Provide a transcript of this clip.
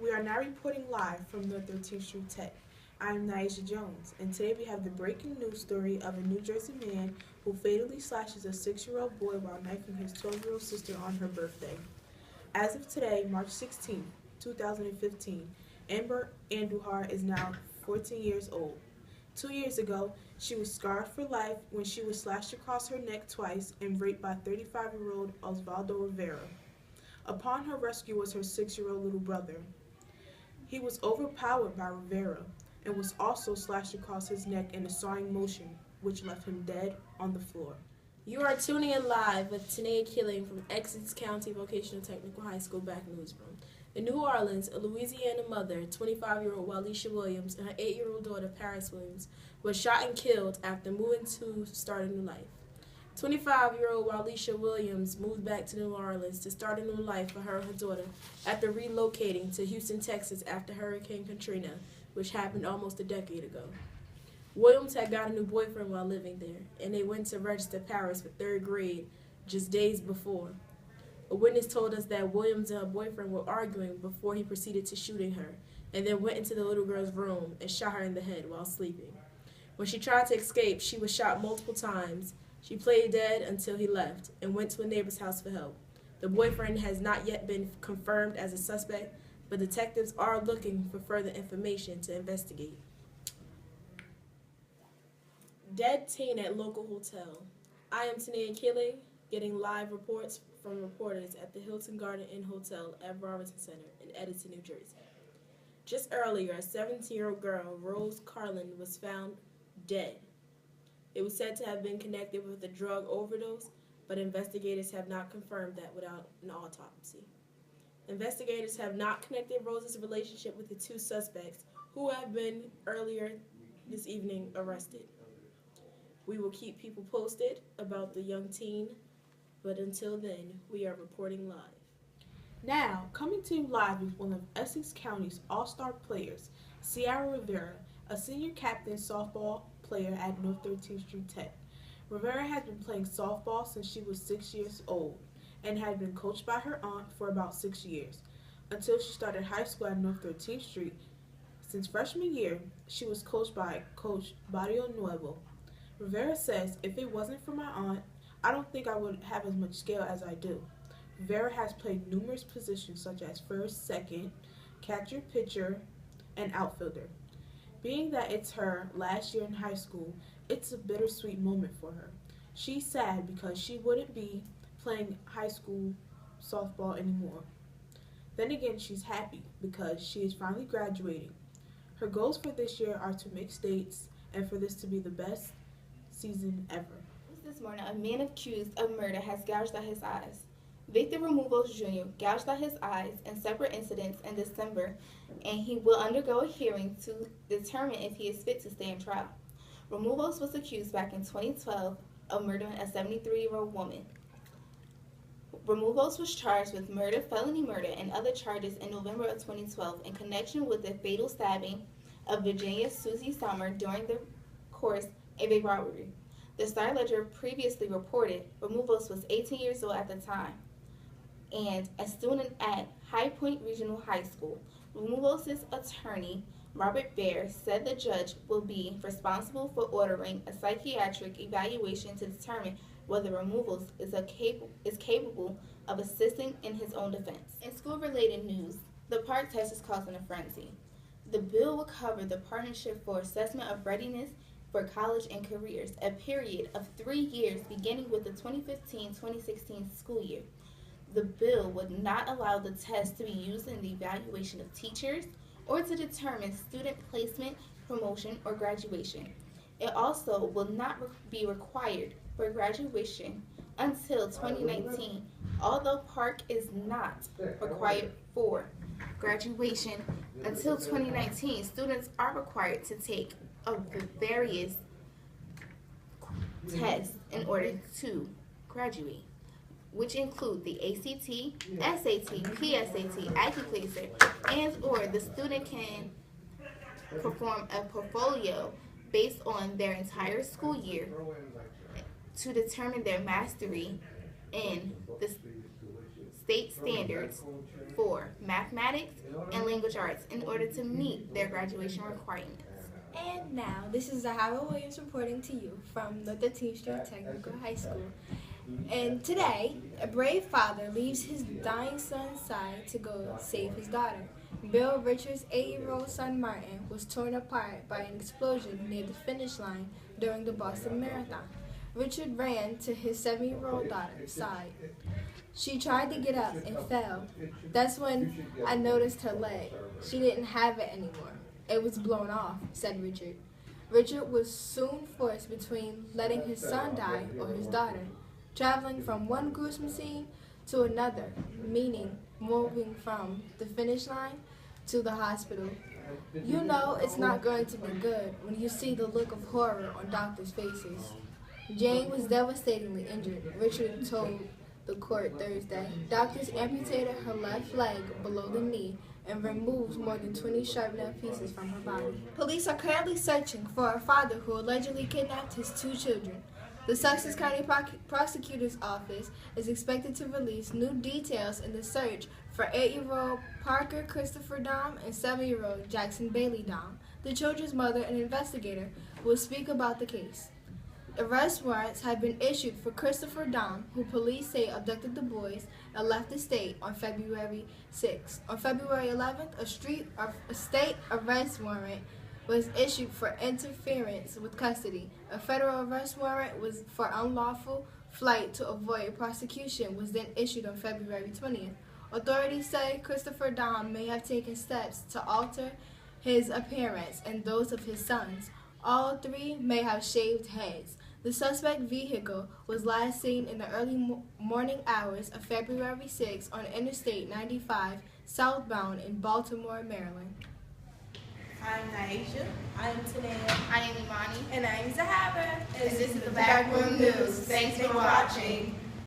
We are now reporting live from North 13th Street Tech. I am Naisha Jones, and today we have the breaking news story of a New Jersey man who fatally slashes a 6-year-old boy while knifing his 12-year-old sister on her birthday. As of today, March 16, 2015, Amber Andujar is now 14 years old. 2 years ago, she was scarred for life when she was slashed across her neck twice and raped by 35-year-old Osvaldo Rivera. Upon her rescue was her 6-year-old little brother. He was overpowered by Rivera and was also slashed across his neck in a sawing motion, which left him dead on the floor. You are tuning in live with Tanea Killing from Essex County Vocational Technical High School Back Newsroom. In New Orleans, a Louisiana mother, 25-year-old Walisha Williams, and her 8-year-old daughter, Paris Williams, was shot and killed after moving to start a new life. 25-year-old Walisha Williams moved back to New Orleans to start a new life for her and her daughter after relocating to Houston, Texas after Hurricane Katrina, which happened almost a decade ago. Williams had got a new boyfriend while living there, and they went to register Paris for 3rd grade just days before. A witness told us that Williams and her boyfriend were arguing before he proceeded to shooting her, and then went into the little girl's room and shot her in the head while sleeping. When she tried to escape, she was shot multiple times. She played dead until he left and went to a neighbor's house for help. The boyfriend has not yet been confirmed as a suspect, but detectives are looking for further information to investigate. Dead teen at local hotel. I am Tanea Killing, getting live reports from reporters at the Hilton Garden Inn Hotel at Robinson Center in Edison, New Jersey. Just earlier, a 17-year-old girl, Rose Carlin, was found dead. It was said to have been connected with a drug overdose, but investigators have not confirmed that without an autopsy. Investigators have not connected Rose's relationship with the two suspects who have been earlier this evening arrested. We will keep people posted about the young teen, but until then, we are reporting live. Now, coming to you live is one of Essex County's all-star players, Ciara Rivera, a senior captain softball player at North 13th Street Tech. Rivera has been playing softball since she was 6 years old and had been coached by her aunt for about 6 years, until she started high school at North 13th Street. Since freshman year, she was coached by Coach Barrio Nuevo. Rivera says, "If it wasn't for my aunt, I don't think I would have as much skill as I do." Rivera has played numerous positions such as first, second, catcher, pitcher, and outfielder. Being that it's her last year in high school, it's a bittersweet moment for her. She's sad because she wouldn't be playing high school softball anymore. Then again, she's happy because she is finally graduating. Her goals for this year are to make states and for this to be the best season ever. This morning, a man accused of murder has gouged out his eyes. Victor Removos Jr. gouged out his eyes in separate incidents in December, and he will undergo a hearing to determine if he is fit to stand trial. Removos was accused back in 2012 of murdering a 73-year-old woman. Removos was charged with murder, felony murder, and other charges in November of 2012 in connection with the fatal stabbing of Virginia Susie Summer during the course of a robbery. The Star-Ledger previously reported Removos was 18 years old at the time and a student at High Point Regional High School. Removos' attorney, Robert Baer, said the judge will be responsible for ordering a psychiatric evaluation to determine whether Removos is capable of assisting in his own defense. In school-related news, the park test is causing a frenzy. The bill will cover the Partnership for Assessment of Readiness for College and Careers, a period of 3 years beginning with the 2015-2016 school year. The bill would not allow the test to be used in the evaluation of teachers or to determine student placement, promotion, or graduation. It also will not be required for graduation until 2019, although Park is not required for graduation until 2019. Students are required to take the various tests in order to graduate, which include the ACT, SAT, PSAT, AccuPlacer, and or the student can perform a portfolio based on their entire school year to determine their mastery in the state standards for mathematics and language arts in order to meet their graduation requirements. And now, this is Zahara Williams reporting to you from the 13th Street Technical High School. And today, a brave father leaves his dying son's side to go save his daughter. Bill Richards' 8-year-old son Martin was torn apart by an explosion near the finish line during the Boston Marathon. Richard ran to his 7-year-old daughter's side. She tried to get up and fell. That's when I noticed her leg. She didn't have it anymore. It was blown off, said Richard. Richard was soon forced between letting his son die or his daughter, traveling from one gruesome scene to another, meaning moving from the finish line to the hospital. You know it's not going to be good when you see the look of horror on doctors' faces. Jane was devastatingly injured, Richard told the court Thursday. Doctors amputated her left leg below the knee and removed more than 20 sharp-nailed pieces from her body. Police are currently searching for a father who allegedly kidnapped his 2 children. The Sussex County Prosecutor's Office is expected to release new details in the search for 8-year-old Parker Christopher Dom and 7-year-old Jackson Bailey Dom. The children's mother and investigator will speak about the case. Arrest warrants have been issued for Christopher Dom, who police say abducted the boys and left the state on February 6. On February 11th, a state arrest warrant was issued for interference with custody. A federal arrest warrant was for unlawful flight to avoid prosecution was then issued on February 20th. Authorities say Christopher Dom may have taken steps to alter his appearance and those of his sons. All 3 may have shaved heads. The suspect vehicle was last seen in the early morning hours of February 6 on Interstate 95 southbound in Baltimore, Maryland. I'm Naisha. I am Tanea. I am Imani, And I am Zahara. and this is the BackRoom News. Thanks for watching.